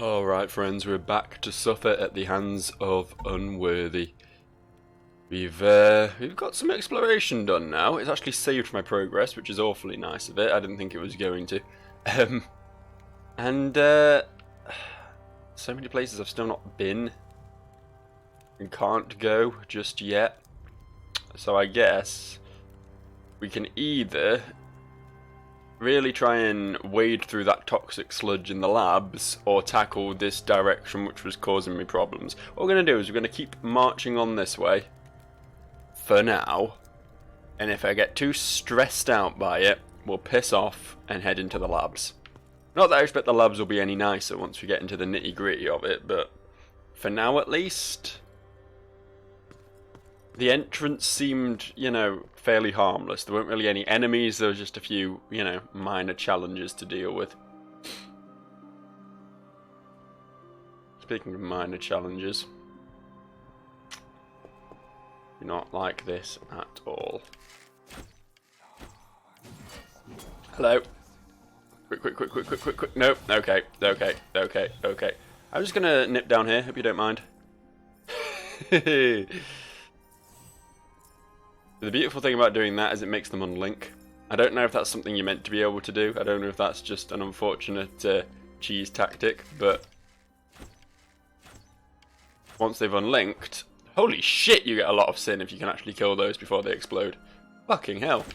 Alright friends, we're back to suffer at the hands of Unworthy. We've got some exploration done now. It's actually saved my progress, which is awfully nice of it. I didn't think it was going to. So many places I've still not been and can't go just yet. So I guess we can either really try and wade through that toxic sludge in the labs, or tackle this direction which was causing me problems. What we're going to do is we're going to keep marching on this way for now, and if I get too stressed out by it, we'll piss off and head into the labs. Not that I expect the labs will be any nicer once we get into the nitty gritty of it, but for now at least, the entrance seemed, fairly harmless. There weren't really any enemies, there was just a few, minor challenges to deal with. Speaking of minor challenges, do not like this at all. Hello. Quick. Nope. Okay. I'm just gonna nip down here, hope you don't mind. The beautiful thing about doing that is it makes them unlink. I don't know if that's something you're meant to be able to do. I don't know if that's just an unfortunate cheese tactic, but once they've unlinked, holy shit, you get a lot of sin if you can actually kill those before they explode. Fucking hell.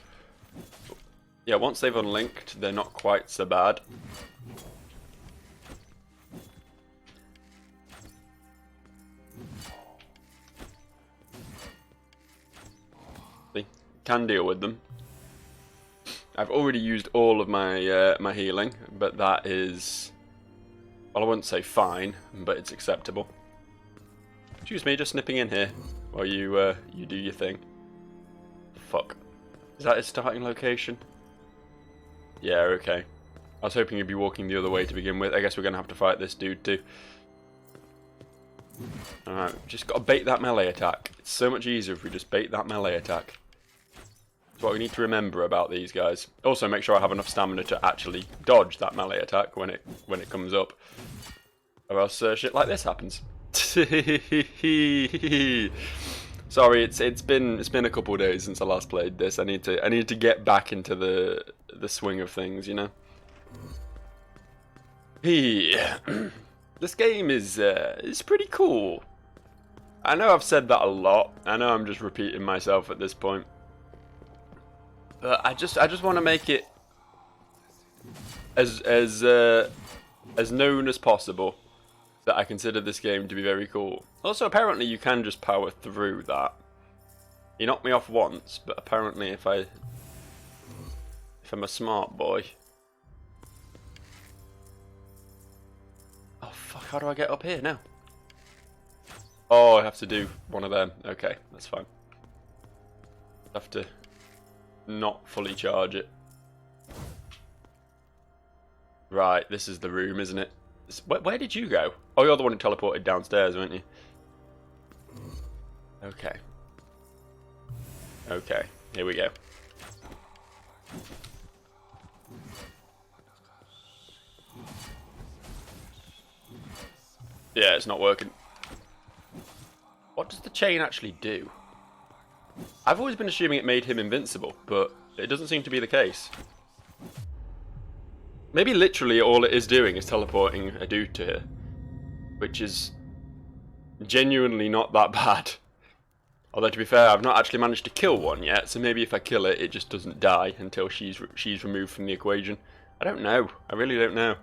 Yeah, once they've unlinked, they're not quite so bad. Can deal with them. I've already used all of my my healing, but that is, well, I wouldn't say fine, but it's acceptable. Excuse me, just snipping in here while you you do your thing. Fuck. Is that his starting location? Yeah, okay. I was hoping you'd be walking the other way to begin with. I guess we're gonna have to fight this dude too. Alright, just gotta bait that melee attack. It's so much easier if we just bait that melee attack. That's what we need to remember about these guys. Also, make sure I have enough stamina to actually dodge that melee attack when it comes up, or else shit like this happens. Sorry, it's been a couple of days since I last played this. I need to get back into the swing of things, This game is pretty cool. I know I've said that a lot. I know I'm just repeating myself at this point. But I just want to make it as known as possible that I consider this game to be very cool. Also, apparently you can just power through that. He knocked me off once, but apparently if I'm a smart boy. Oh fuck! How do I get up here now? Oh, I have to do one of them. Okay, that's fine. I have to not fully charge it. Right, this is the room, isn't it? Where did you go? Oh, you're the one who teleported downstairs, weren't you? Okay. Okay, here we go. Yeah, it's not working. What does the chain actually do? I've always been assuming it made him invincible, but it doesn't seem to be the case. Maybe literally all it is doing is teleporting a dude to her, which is genuinely not that bad. Although, to be fair, I've not actually managed to kill one yet, so maybe if I kill it, it just doesn't die until she's removed from the equation. I don't know. I really don't know.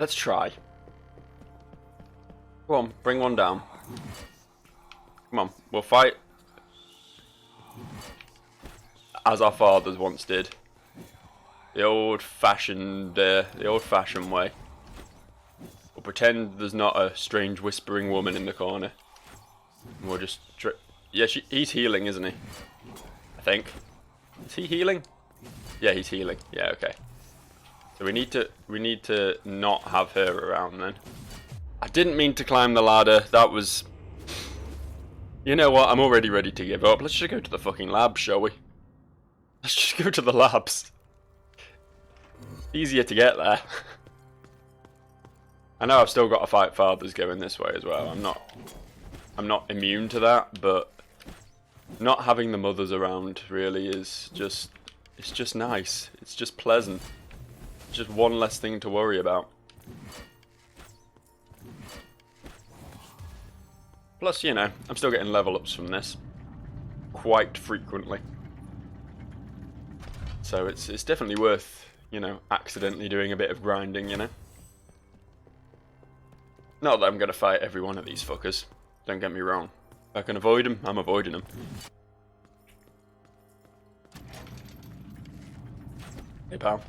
Let's try. Come on, bring one down. Come on, we'll fight as our fathers once did. The old-fashioned way. We'll pretend there's not a strange whispering woman in the corner. And we'll just yeah, he's healing, isn't he? I think. Is he healing? Yeah, he's healing. Yeah, okay. So we need to not have her around then. I didn't mean to climb the ladder. That was, you know what? I'm already ready to give up. Let's just go to the fucking lab, shall we? Let's just go to the labs. Easier to get there. I know I've still got to fight fathers going this way as well. I'm not immune to that, but not having the mothers around really is just, it's just nice. It's just pleasant. It's just one less thing to worry about. Plus, you know, I'm still getting level ups from this quite frequently. So it's definitely worth, you know, accidentally doing a bit of grinding, you know. Not that I'm going to fight every one of these fuckers. Don't get me wrong. If I can avoid them, I'm avoiding them. Hey, pal.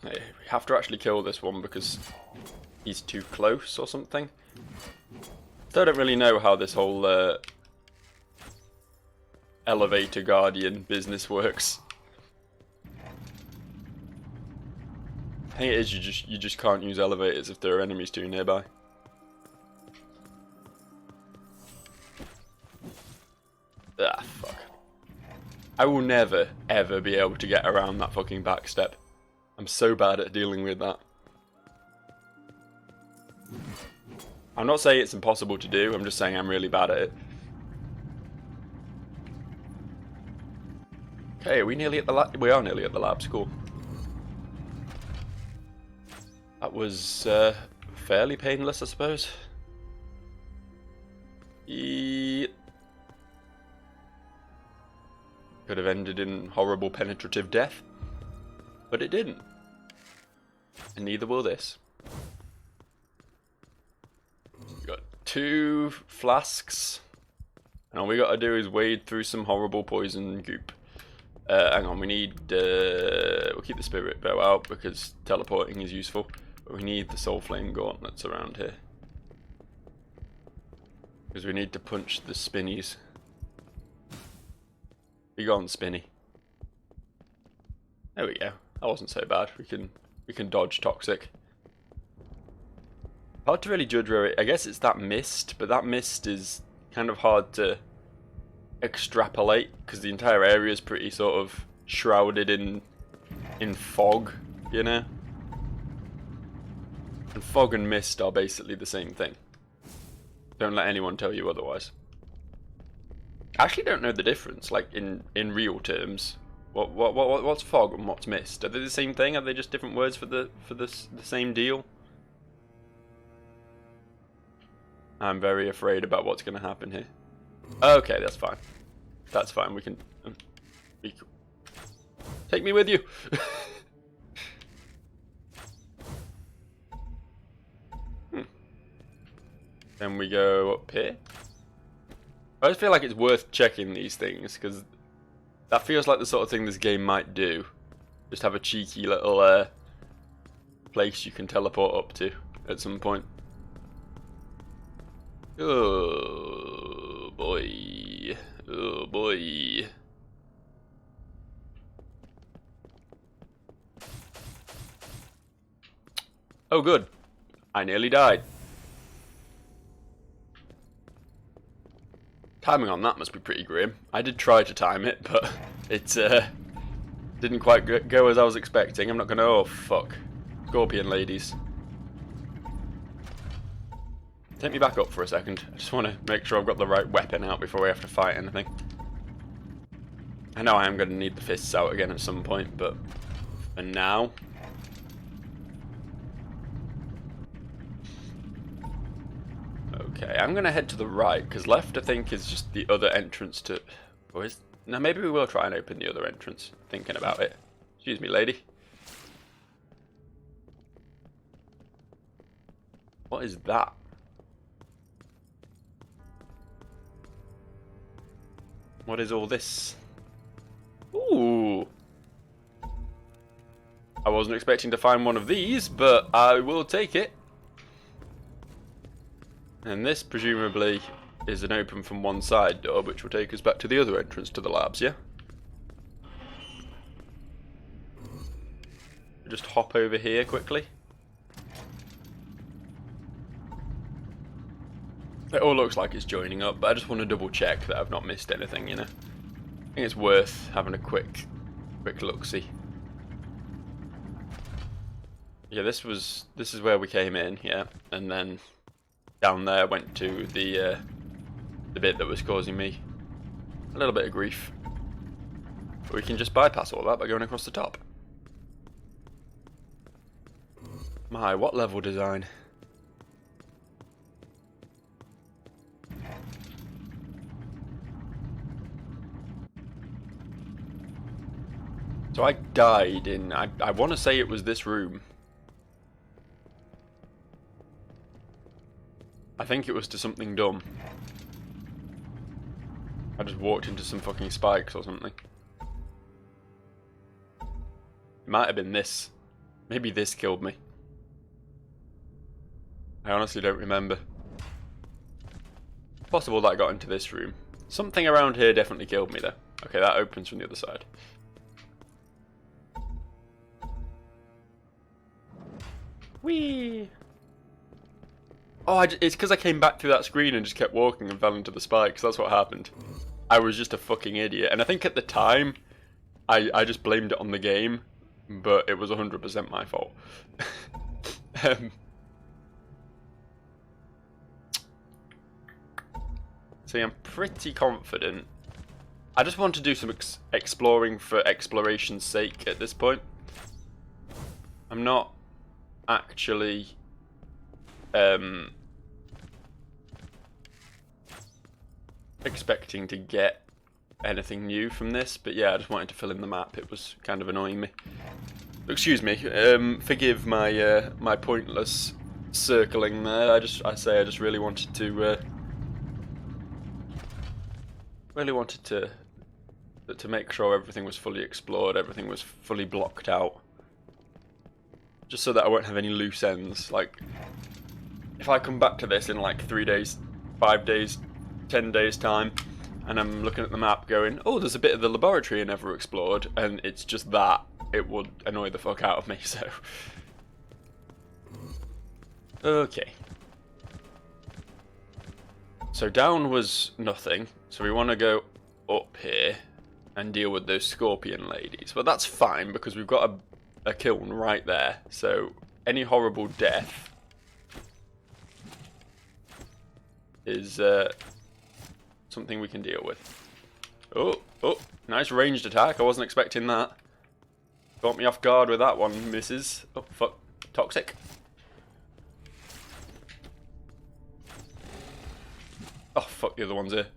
Hey, we have to actually kill this one because he's too close or something. I don't really know how this whole elevator guardian business works. I think it is you just can't use elevators if there are enemies too nearby. Ah, fuck. I will never, ever be able to get around that fucking back step. I'm so bad at dealing with that. I'm not saying it's impossible to do, I'm just saying I'm really bad at it. Okay, are we nearly at the lab? We are nearly at the labs, cool. That was fairly painless, I suppose. Could have ended in horrible penetrative death, but it didn't. And neither will this. We got 2 flasks, and all we got to do is wade through some horrible poison goop. Hang on, we need, we'll keep the spirit bow out because teleporting is useful, but we need the soul flame gauntlets around here. Because we need to punch the spinnies. Be gone, spinny. There we go, that wasn't so bad, we can dodge toxic. Hard to really judge where it, I guess it's that mist, but that mist is kind of hard to extrapolate because the entire area is pretty sort of shrouded in fog, you know? And fog and mist are basically the same thing. Don't let anyone tell you otherwise. I actually don't know the difference, like in real terms. What's fog and what's mist? Are they the same thing? Are they just different words for the same deal? I'm very afraid about what's going to happen here. Okay, that's fine. That's fine. We can take me with you. Then we go up here. I just feel like it's worth checking these things because that feels like the sort of thing this game might do. Just have a cheeky little place you can teleport up to at some point. Oh boy. Oh boy. Oh good. I nearly died. Timing on that must be pretty grim. I did try to time it, but it didn't quite go as I was expecting. I'm not gonna... Oh fuck. Scorpion ladies. Take me back up for a second. I just want to make sure I've got the right weapon out before we have to fight anything. I know I am going to need the fists out again at some point, but for now... Okay, I'm going to head to the right, because left I think is just the other entrance to... Or is... No, maybe we will try and open the other entrance, thinking about it. Excuse me, lady. What is that? What is all this? Ooh. I wasn't expecting to find one of these, but I will take it. And this, presumably, is an open from one side door, which will take us back to the other entrance to the labs, yeah? Just hop over here quickly. It all looks like it's joining up, but I just want to double check that I've not missed anything, you know? I think it's worth having a quick look-see. Yeah, this is where we came in, yeah, and then down there went to the bit that was causing me a little bit of grief. But we can just bypass all that by going across the top. My, what level design? So I died in, I want to say it was this room. I think it was to something dumb. I just walked into some fucking spikes or something. It might have been this. Maybe this killed me. I honestly don't remember. Possible that I got into this room. Something around here definitely killed me though. Okay, that opens from the other side. Whee! Oh, it's because I came back through that screen and just kept walking and fell into the spikes. That's what happened. I was just a fucking idiot. And I think at the time, I just blamed it on the game. But it was 100% my fault. See, I'm pretty confident. I just want to do some exploring for exploration's sake at this point. I'm not actually expecting to get anything new from this, but yeah, I just wanted to fill in the map. It was kind of annoying me. Excuse me. Forgive my my pointless circling there. I just really wanted to to make sure everything was fully explored, everything was fully blocked out. Just so that I won't have any loose ends. Like, if I come back to this in like 3 days, 5 days, 10 days time, and I'm looking at the map going, oh, there's a bit of the laboratory I never explored, and it's just that, it would annoy the fuck out of me, so. Okay. So down was nothing, so we want to go up here and deal with those scorpion ladies. But that's fine, because we've got a kiln right there, so any horrible death is something we can deal with. Oh, nice ranged attack. I wasn't expecting that. Caught me off guard with that one, misses. Oh, fuck. Toxic. Oh, fuck, the other one's here.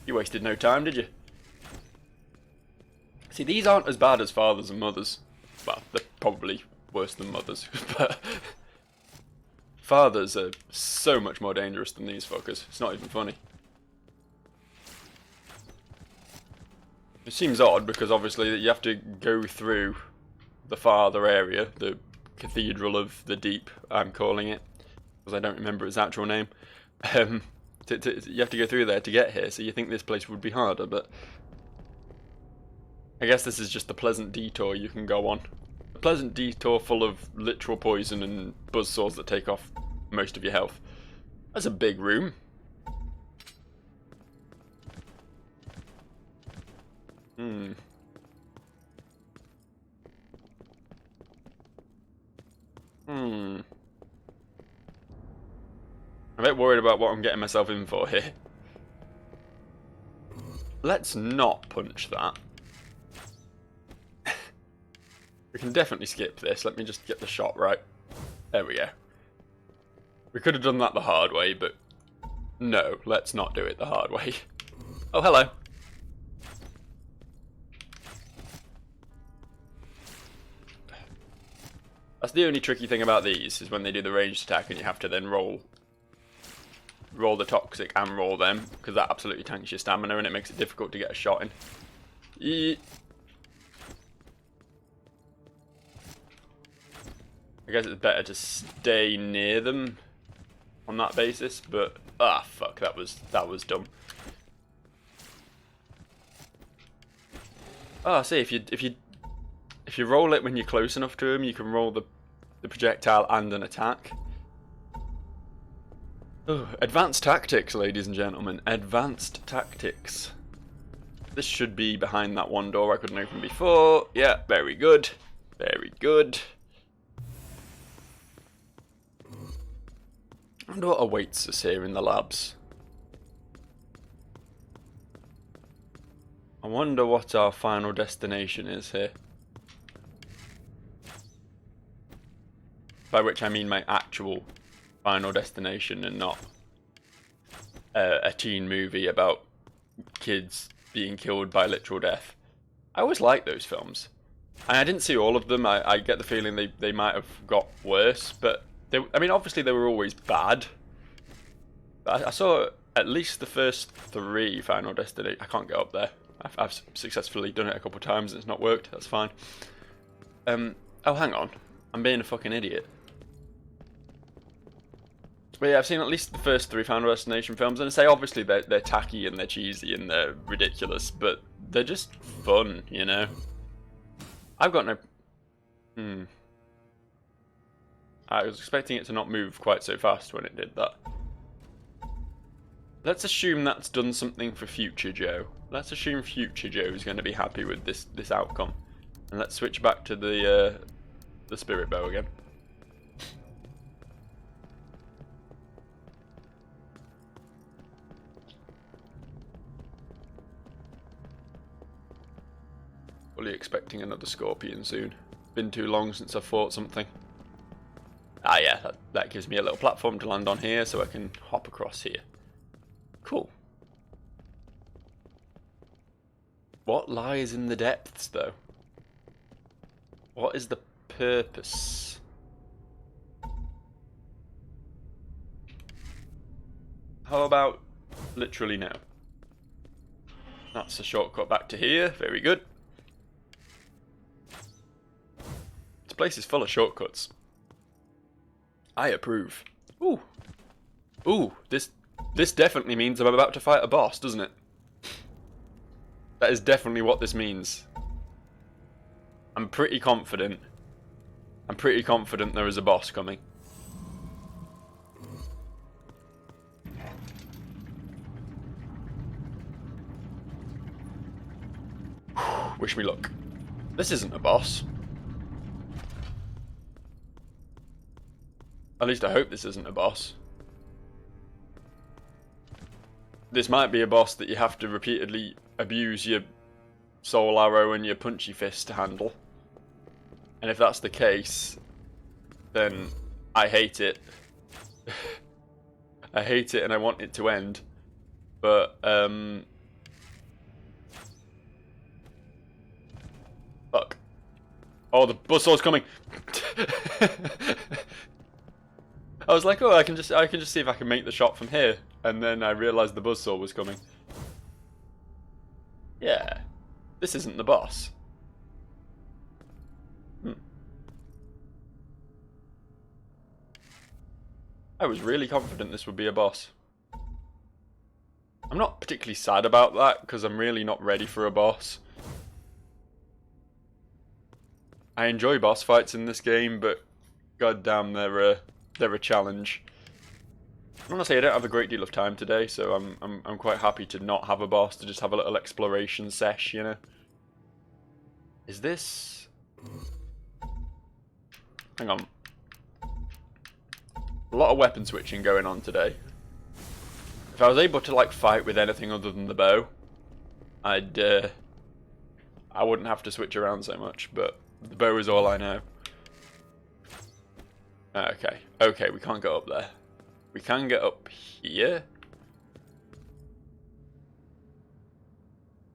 You wasted no time, did you? See, these aren't as bad as fathers and mothers. Well, they're probably worse than mothers, but fathers are so much more dangerous than these fuckers. It's not even funny. It seems odd because obviously you have to go through the farther area, the Cathedral of the Deep, I'm calling it, because I don't remember its actual name. You have to go through there to get here, so you think this place would be harder, but I guess this is just the pleasant detour you can go on. A pleasant detour full of literal poison and buzzsaws that take off most of your health. That's a big room. I'm a bit worried about what I'm getting myself in for here. Let's not punch that. We can definitely skip this. Let me just get the shot right. There we go. We could have done that the hard way, but no, let's not do it the hard way. Oh, hello. That's the only tricky thing about these, is when they do the ranged attack and you have to then roll the toxic and roll them, because that absolutely tanks your stamina and it makes it difficult to get a shot in. I guess it's better to stay near them on that basis, but fuck, that was dumb. Oh, see, if you roll it when you're close enough to him, you can roll the projectile and an attack. Oh, advanced tactics, ladies and gentlemen. Advanced tactics. This should be behind that one door I couldn't open before. Yeah, very good. Very good. I wonder what awaits us here in the labs. I wonder what our final destination is here. By which I mean my actual final destination and not a teen movie about kids being killed by literal death. I always liked those films. And I didn't see all of them. I get the feeling they might have got worse, but I mean, obviously they were always bad. But I saw at least the first 3 Final Destination. I can't get up there. I've successfully done it a couple of times and it's not worked. That's fine. Oh, hang on. I'm being a fucking idiot. But yeah, I've seen at least the first 3 Final Destination films, and I say obviously they're tacky and they're cheesy and they're ridiculous, but they're just fun, you know. I've got no. I was expecting it to not move quite so fast when it did that. Let's assume that's done something for future Joe. Let's assume future Joe's going to be happy with this outcome, and let's switch back to the spirit bow again. Fully expecting another scorpion soon. Been too long since I've fought something. Ah yeah, that gives me a little platform to land on here so I can hop across here. Cool. What lies in the depths though? What is the purpose? How about literally now? That's a shortcut back to here. Very good. This place is full of shortcuts. I approve. Ooh. Ooh, this definitely means I'm about to fight a boss, doesn't it? That is definitely what this means. I'm pretty confident. I'm pretty confident there is a boss coming. Wish me luck. This isn't a boss. At least I hope this isn't a boss. This might be a boss that you have to repeatedly abuse your soul arrow and your punchy fist to handle. And if that's the case, then I hate it. I hate it and I want it to end. But, fuck. Oh, the buzzsaw's coming! I was like, oh, I can just see if I can make the shot from here, and then I realised the buzzsaw was coming. Yeah, this isn't the boss. I was really confident this would be a boss. I'm not particularly sad about that because I'm really not ready for a boss. I enjoy boss fights in this game, but goddamn, they're a challenge. I want to say I don't have a great deal of time today, so I'm quite happy to not have a boss, to just have a little exploration sesh, you know. Is this? Hang on. A lot of weapon switching going on today. If I was able to like fight with anything other than the bow, I wouldn't have to switch around so much, but the bow is all I know. Okay, we can't go up there. We can get up here.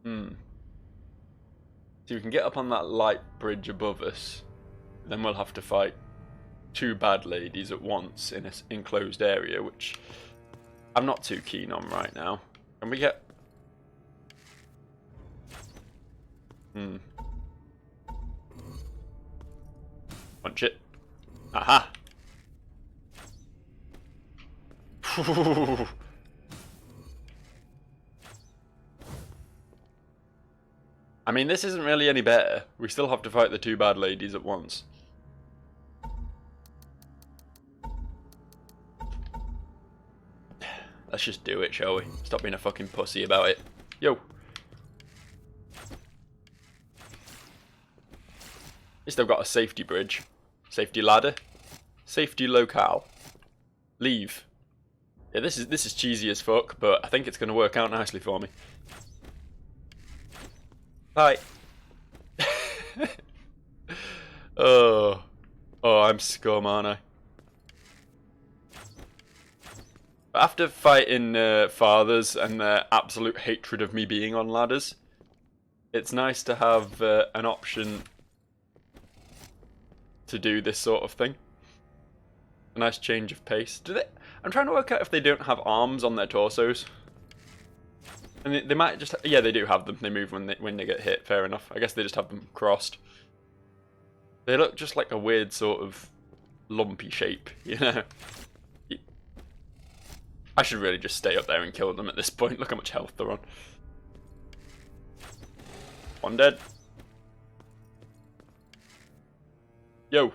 So we can get up on that light bridge above us. Then we'll have to fight 2 bad ladies at once in an enclosed area, which I'm not too keen on right now. Can we get... Punch it. Aha! I mean, this isn't really any better. We still have to fight the 2 bad ladies at once. Let's just do it, shall we? Stop being a fucking pussy about it. Yo! At least I've got a safety bridge. Safety ladder. Safety locale. Leave. Yeah, this is cheesy as fuck, but I think it's going to work out nicely for me. Bye. Oh, I'm scum, aren't I? After fighting fathers and their absolute hatred of me being on ladders, it's nice to have an option to do this sort of thing. A nice change of pace. Do they? I'm trying to work out if they don't have arms on their torsos. And they might just... Yeah, they do have them. They move when they get hit. Fair enough. I guess they just have them crossed. They look just like a weird sort of lumpy shape, you know? I should really just stay up there and kill them at this point. Look how much health they're on. One dead. Yo.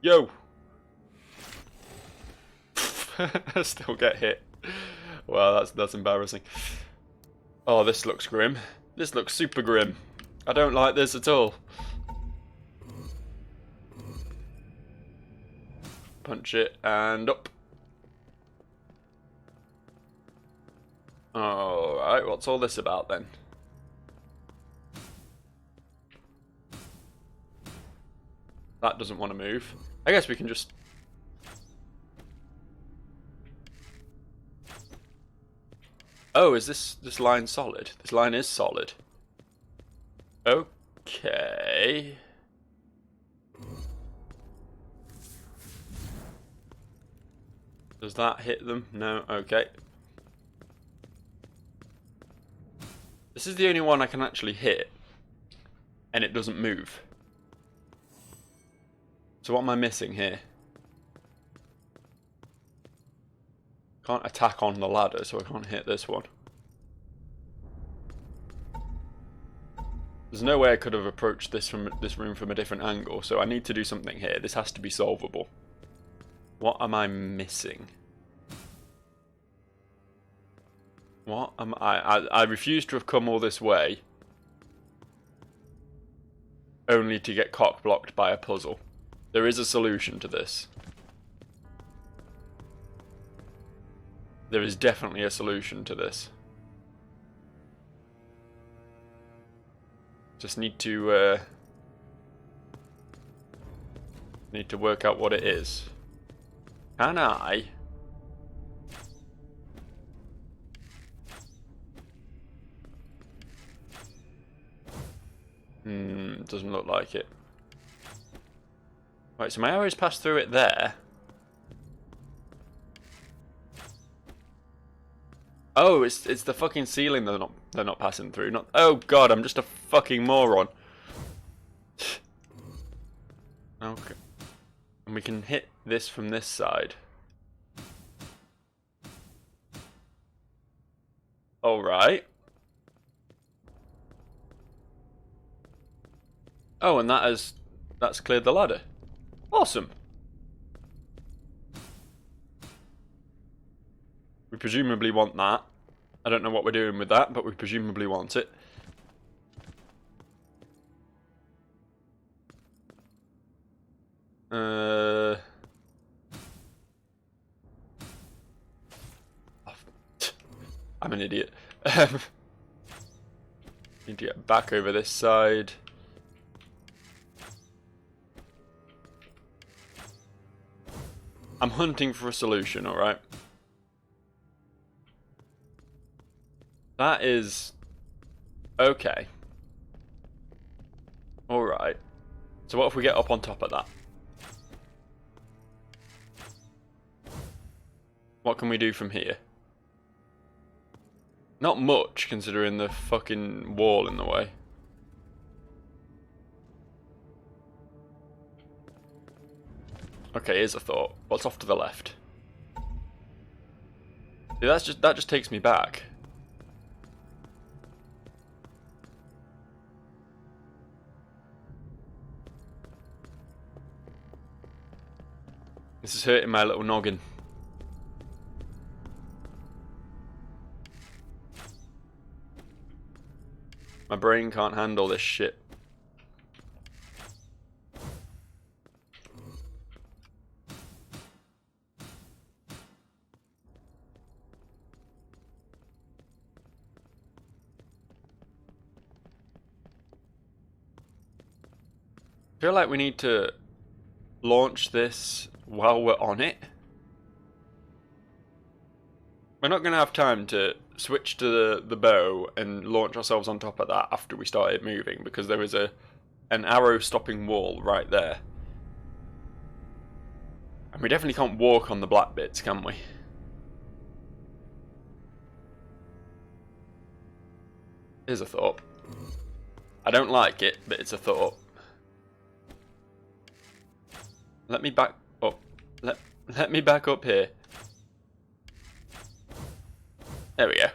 Yo. Still get hit. Wow, that's embarrassing. Oh, this looks grim. This looks super grim. I don't like this at all. Punch it and up. Alright, what's all this about then? That doesn't want to move. I guess we can just... Oh, is this line solid? This line is solid. Okay. Does that hit them? No, okay. This is the only one I can actually hit, and it doesn't move. So what am I missing here? Can't attack on the ladder, so I can't hit this one. There's no way I could have approached this room from a different angle, so I need to do something here. This has to be solvable. What am I missing? What am I refuse to have come all this way only to get cock-blocked by a puzzle. There is a solution to this. There is definitely a solution to this. Just need to work out what it is. Can I? Doesn't look like it. Right, so my arrows pass through it there. Oh, it's the fucking ceiling they're not passing through. Not. Oh god, I'm just a fucking moron. Okay. And we can hit this from this side. Alright. Oh, and that's cleared the ladder. Awesome. We presumably want that. I don't know what we're doing with that, but we presumably want it. I'm an idiot. Need to get back over this side. I'm hunting for a solution, alright? That is... okay. Alright. So what if we get up on top of that? What can we do from here? Not much, considering the fucking wall in the way. Okay, here's a thought. What's off to the left? See, that just takes me back. This is hurting my little noggin. My brain can't handle this shit. feel like we need to launch this while we're on it. We're not going to have time to switch to the bow and launch ourselves on top of that after we started moving, because there is an arrow stopping wall right there. And we definitely can't walk on the black bits, can we? Here's a thought. I don't like it, but it's a thought. Let me back up. Let me back up here. There we go.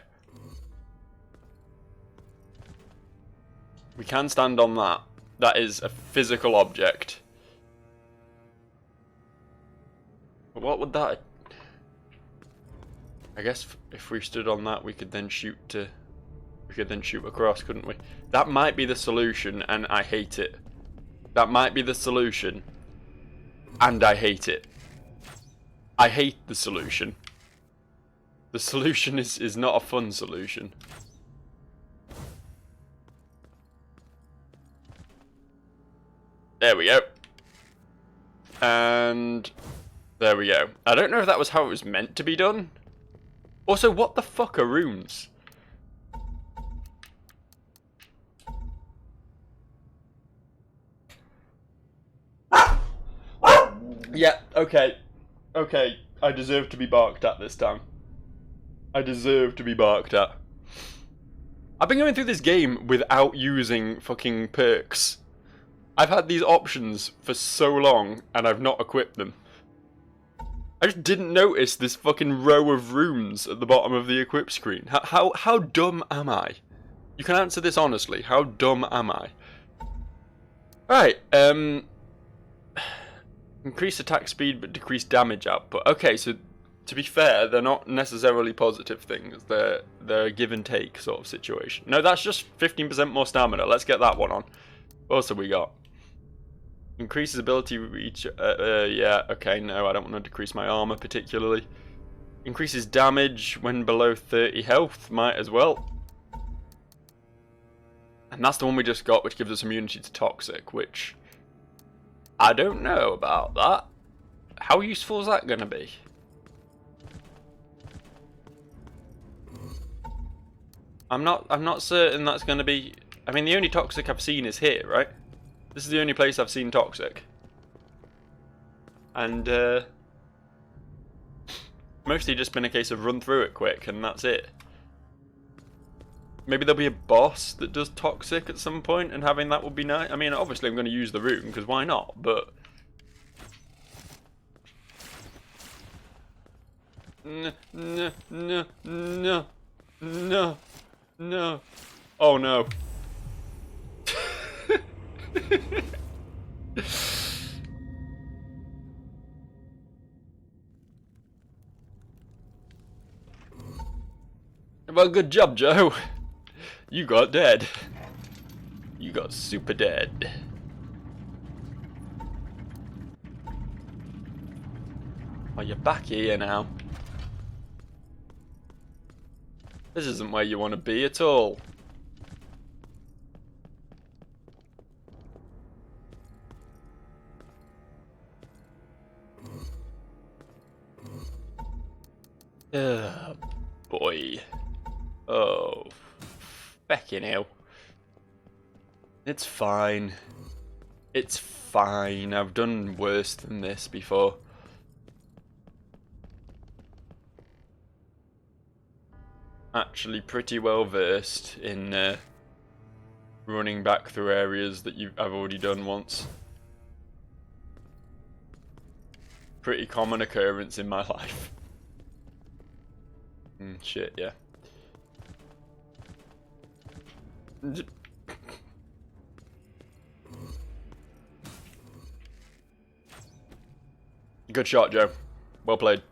We can stand on that. That is a physical object. But what would that... I guess if we stood on that, we could then shoot to... We could then shoot across, couldn't we? That might be the solution, and I hate it. That might be the solution, and I hate it. I hate the solution. The solution is not a fun solution. There we go. And there we go. I don't know if that was how it was meant to be done. Also, what the fuck are runes? Yeah, okay. Okay, I deserve to be barked at this time. I deserve to be barked at. I've been going through this game without using fucking perks. I've had these options for so long, and I've not equipped them. I just didn't notice this fucking row of runes at the bottom of the equip screen. How dumb am I? You can answer this honestly. How dumb am I? Right, increase attack speed but decrease damage output. Okay, so to be fair, they're not necessarily positive things. They're a give and take sort of situation. No, that's just 15% more stamina. Let's get that one on. What else have we got? Increases ability reach. Yeah, okay, no, I don't want to decrease my armor particularly. Increases damage when below 30 health. Might as well. And that's the one we just got, which gives us immunity to toxic, which I don't know about that. How useful is that going to be? I'm not certain that's going to be... I mean, the only toxic I've seen is here, right? This is the only place I've seen toxic. And, mostly just been a case of run through it quick, and that's it. Maybe there'll be a boss that does toxic at some point, and having that would be nice. I mean, obviously I'm going to use the rune, because why not? But... No. No. Oh no. Well, good job, Joe. You got dead. You got super dead. Oh, you're back here now. This isn't where you want to be at all. Boy. Oh, feckin' hell. It's fine. It's fine. I've done worse than this before. Actually pretty well versed in running back through areas that I've already done once. Pretty common occurrence in my life. Shit, yeah. Good shot, Joe. Well played.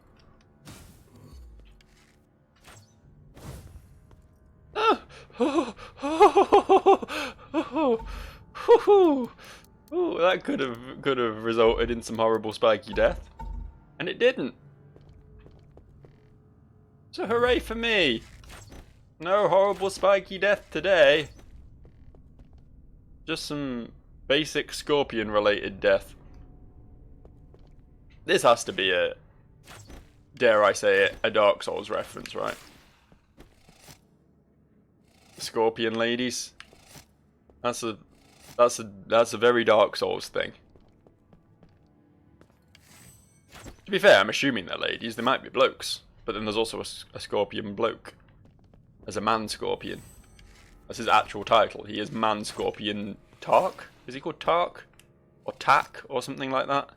That could have resulted in some horrible spiky death, and it didn't. So hooray for me! No horrible spiky death today. Just some basic scorpion related death. This has to be a, dare I say it, a Dark Souls reference, right? Scorpion ladies. That's a very Dark Souls thing. To be fair, I'm assuming they're ladies. They might be blokes, but then there's also a scorpion bloke. There's a man scorpion. That's his actual title. He is Man Scorpion Tark. Is he called Tark or Tak or something like that?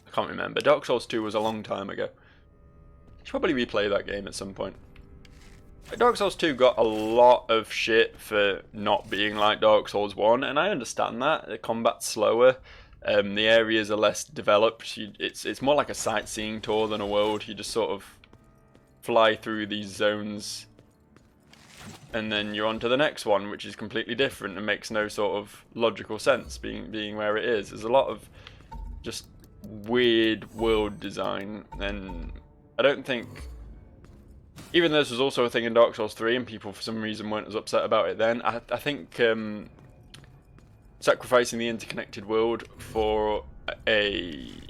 I can't remember. Dark Souls 2 was a long time ago. Should probably replay that game at some point. Dark Souls 2 got a lot of shit for not being like Dark Souls 1, and I understand that. The combat's slower, the areas are less developed. It's more like a sightseeing tour than a world. You just sort of fly through these zones, and then you're on to the next one, which is completely different and makes no sort of logical sense being where it is. There's a lot of just weird world design, and I don't think... Even though this was also a thing in Dark Souls 3 and people for some reason weren't as upset about it then, I think sacrificing the interconnected world for the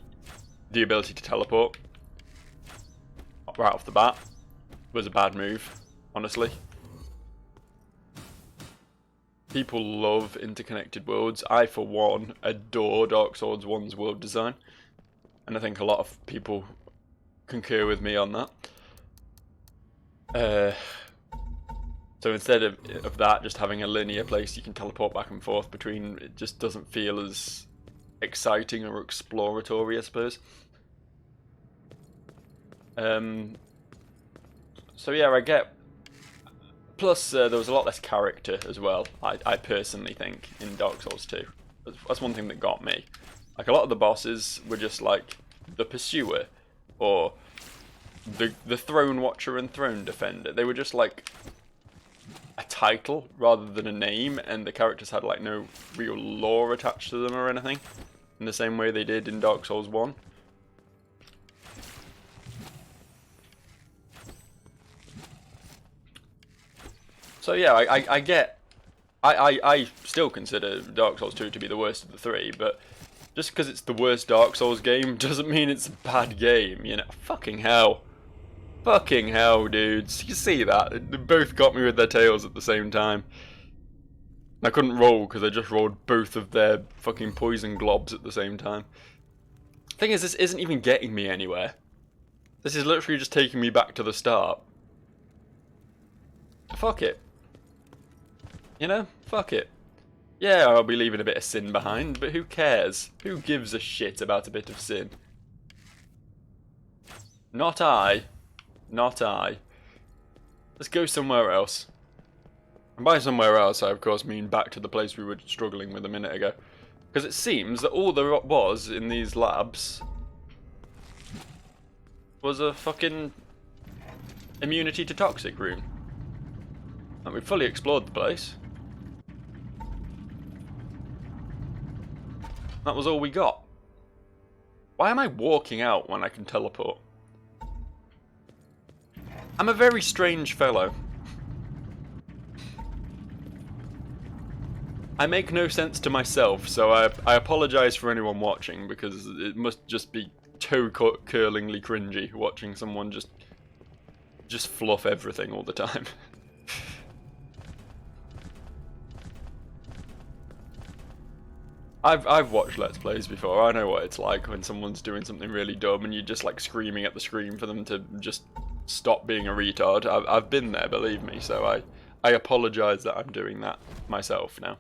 ability to teleport right off the bat was a bad move, honestly. People love interconnected worlds. I, for one, adore Dark Souls 1's world design, and I think a lot of people concur with me on that. So instead of that, just having a linear place you can teleport back and forth between, it just doesn't feel as exciting or exploratory, I suppose. So yeah, I get... Plus, there was a lot less character as well, I personally think, in Dark Souls 2. That's one thing that got me. Like, a lot of the bosses were just like the Pursuer, or the Throne Watcher and Throne Defender. They were just like a title rather than a name, and the characters had like no real lore attached to them or anything, in the same way they did in Dark Souls 1. So yeah, I still consider Dark Souls 2 to be the worst of the three, but just because it's the worst Dark Souls game doesn't mean it's a bad game, you know? Fucking hell. Fucking hell, dudes. You see that? They both got me with their tails at the same time. I couldn't roll because I just rolled both of their fucking poison globs at the same time. Thing is, this isn't even getting me anywhere. This is literally just taking me back to the start. Fuck it. You know? Fuck it. Yeah, I'll be leaving a bit of sin behind, but who cares? Who gives a shit about a bit of sin? Not I. Not I. Let's go somewhere else. And by somewhere else, I of course mean back to the place we were struggling with a minute ago. Because it seems that all there was in these labs was a fucking immunity to toxic room. And we fully explored the place. That was all we got. Why am I walking out when I can teleport? I'm a very strange fellow. I make no sense to myself, so I apologise for anyone watching, because it must just be toe-curlingly cringy watching someone just fluff everything all the time. I've watched Let's Plays before. I know what it's like when someone's doing something really dumb and you're just like screaming at the screen for them to just stop being a retard. I've been there, believe me, so I apologise that I'm doing that myself now.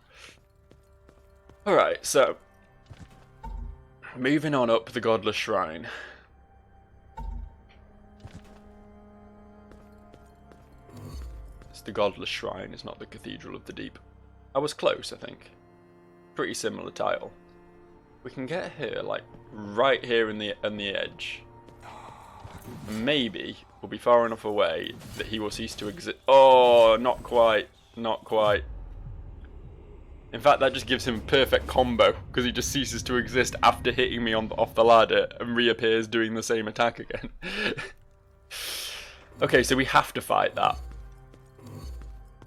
Alright, so moving on up the Godless Shrine. It's the Godless Shrine, it's not the Cathedral of the Deep. I was close, I think. Pretty similar title. We can get here, like right here in the edge. Maybe we'll be far enough away that he will cease to exist. Oh, not quite, not quite. In fact, that just gives him a perfect combo, because he just ceases to exist after hitting me off the ladder and reappears doing the same attack again. Okay, so we have to fight that.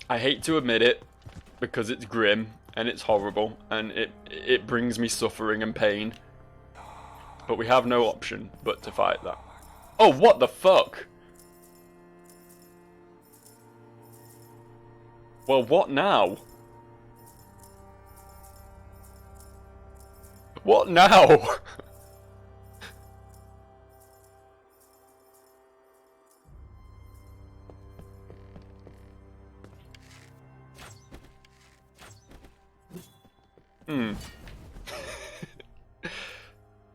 I hate to admit it, because it's grim, and it's horrible, and it brings me suffering and pain. But we have no option but to fight that. Oh, what the fuck? Well, what now? What now?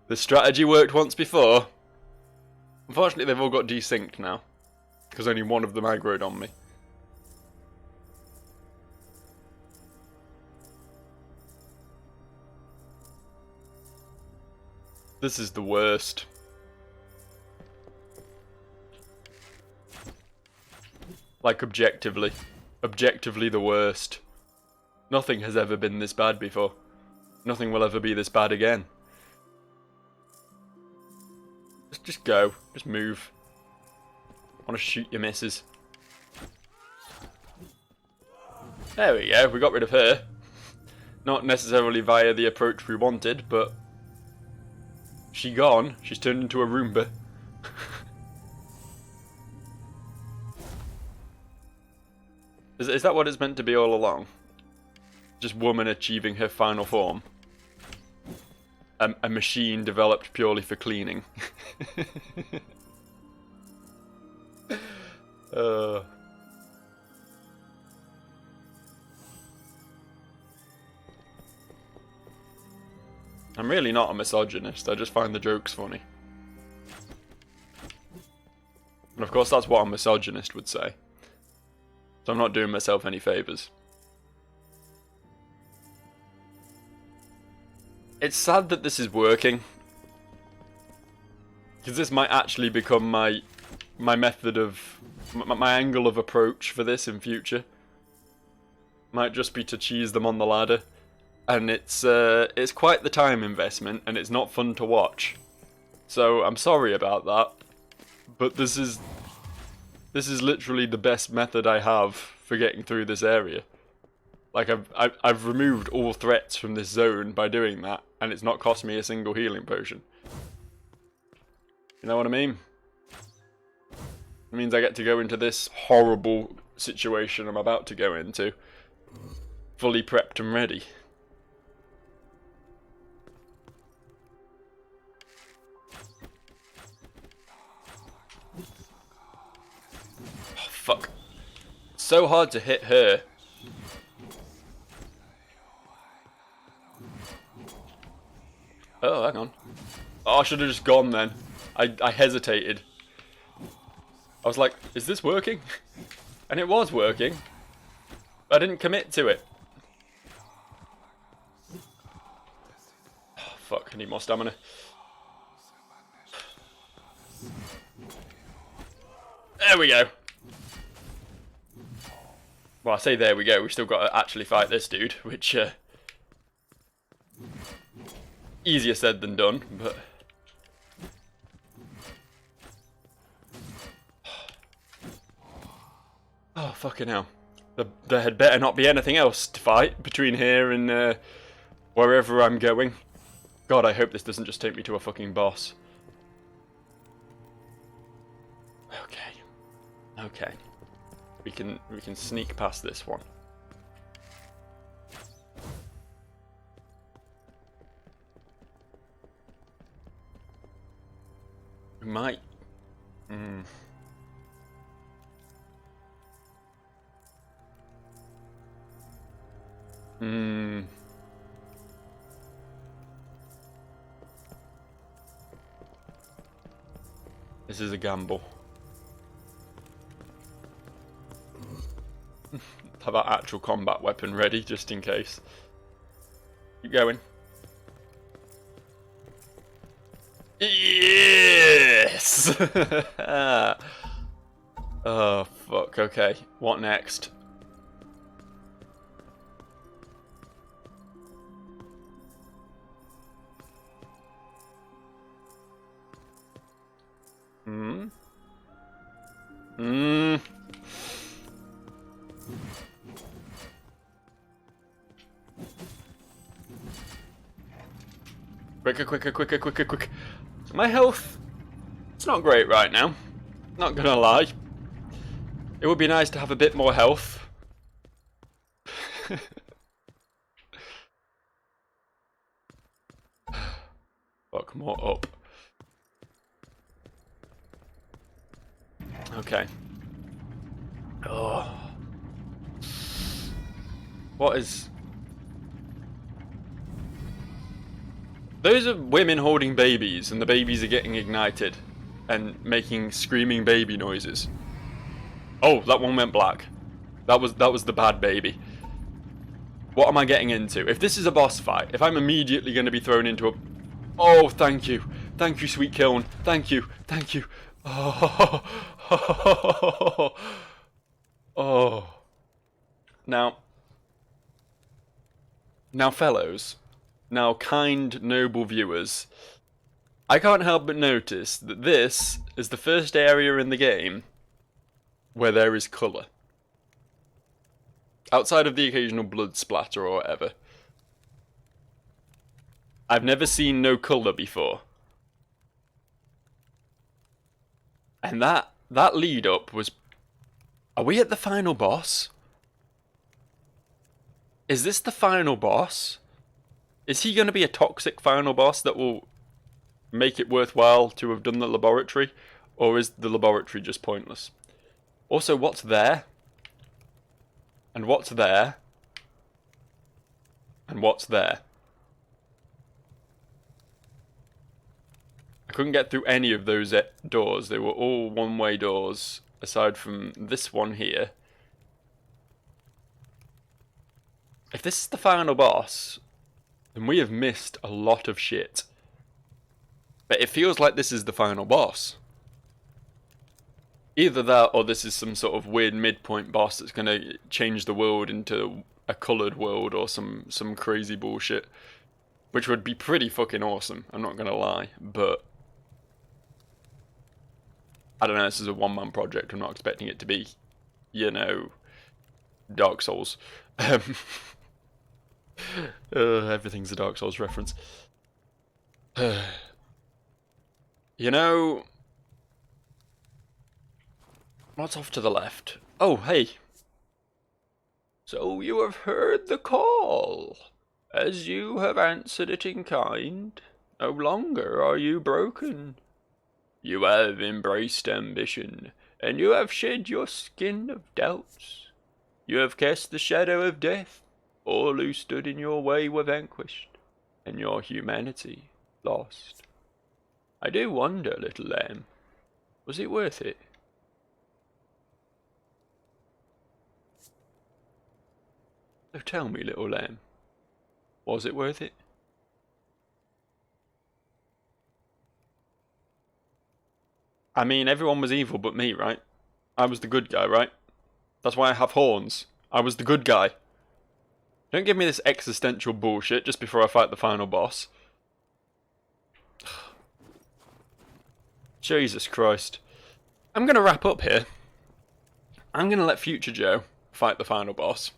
The strategy worked once before. Unfortunately, they've all got desynced now, because only one of them aggroed on me. This is the worst. Like, objectively. Objectively the worst. Nothing has ever been this bad before. Nothing will ever be this bad again. Just go. Just move. I want to shoot your missus. There we go. We got rid of her. Not necessarily via the approach we wanted, but... she gone. She's turned into a Roomba. Is that what it's meant to be all along? Just woman achieving her final form? A machine developed purely for cleaning. I'm really not a misogynist, I just find the jokes funny. And of course that's what a misogynist would say. So I'm not doing myself any favours. It's sad that this is working. Because this might actually become my method of... my angle of approach for this in future. Might just be to cheese them on the ladder. And it's quite the time investment, and it's not fun to watch. So I'm sorry about that. But this is literally the best method I have for getting through this area. Like, I've removed all threats from this zone by doing that, and it's not cost me a single healing potion. You know what I mean? It means I get to go into this horrible situation I'm about to go into, fully prepped and ready. Oh, fuck. It's so hard to hit her. Oh, hang on. Oh, I should have just gone then. I hesitated. I was like, is this working? And it was working. I didn't commit to it. Oh, fuck, I need more stamina. There we go. Well, I say there we go. We've still got to actually fight this dude, which... easier said than done, but... oh, fucking hell. There had better not be anything else to fight between here and wherever I'm going. God, I hope this doesn't just take me to a fucking boss. Okay. Okay. We can sneak past this one. We might. This is a gamble. Have our actual combat weapon ready, just in case. Keep going. Yes! Oh, fuck, okay. What next? Quicker, quicker, quicker, quicker, quicker. My health, it's not great right now. Not gonna lie. It would be nice to have a bit more health. Fuck, more up. Okay. Oh. What is... Those are women holding babies, and the babies are getting ignited and making screaming baby noises. Oh, that one went black. That was the bad baby. What am I getting into? If this is a boss fight, if I'm immediately going to be thrown into a... Oh, thank you. Thank you, sweet Kiln. Thank you. Thank you. Oh. Oh. Now, fellows, now kind, noble viewers, I can't help but notice that this is the first area in the game where there is colour. Outside of the occasional blood splatter or whatever. I've never seen no colour before. And that lead up was... Are we at the final boss? Is this the final boss? Is he going to be a toxic final boss that will make it worthwhile to have done the laboratory? Or is the laboratory just pointless? Also, what's there? And what's there? And what's there? I couldn't get through any of those doors. They were all one-way doors, aside from this one here. If this is the final boss, then we have missed a lot of shit. But it feels like this is the final boss. Either that, or this is some sort of weird midpoint boss that's going to change the world into a coloured world or some crazy bullshit. Which would be pretty fucking awesome, I'm not going to lie. But I don't know, this is a one-man project. I'm not expecting it to be, you know, Dark Souls. Everything's a Dark Souls reference. You know... What's off to the left? Oh, hey. So you have heard the call. As you have answered it in kind, no longer are you broken. You have embraced ambition, and you have shed your skin of doubts. You have cast the shadow of death. All who stood in your way were vanquished, and your humanity lost. I do wonder, little lamb, was it worth it? So tell me, little lamb, was it worth it? I mean, everyone was evil but me, right? I was the good guy, right? That's why I have horns. I was the good guy. Don't give me this existential bullshit just before I fight the final boss. Jesus Christ. I'm going to wrap up here. I'm going to let Future Joe fight the final boss.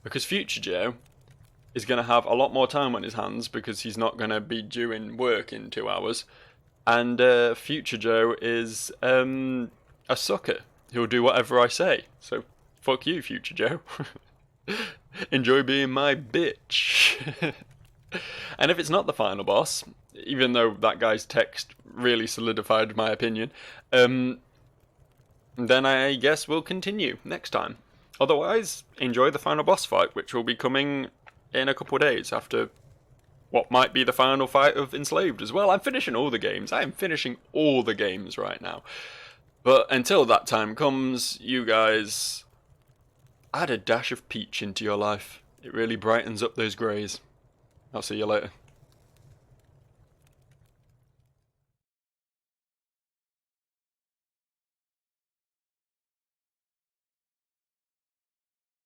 Because Future Joe is going to have a lot more time on his hands because he's not going to be doing work in 2 hours. And Future Joe is a sucker. He'll do whatever I say. So, fuck you, Future Joe. Enjoy being my bitch. And if it's not the final boss, even though that guy's text really solidified my opinion, then I guess we'll continue next time. Otherwise, enjoy the final boss fight, which will be coming in a couple of days after what might be the final fight of Enslaved as well. I'm finishing all the games. I am finishing all the games right now. But until that time comes, you guys, add a dash of peach into your life. It really brightens up those greys. I'll see you later.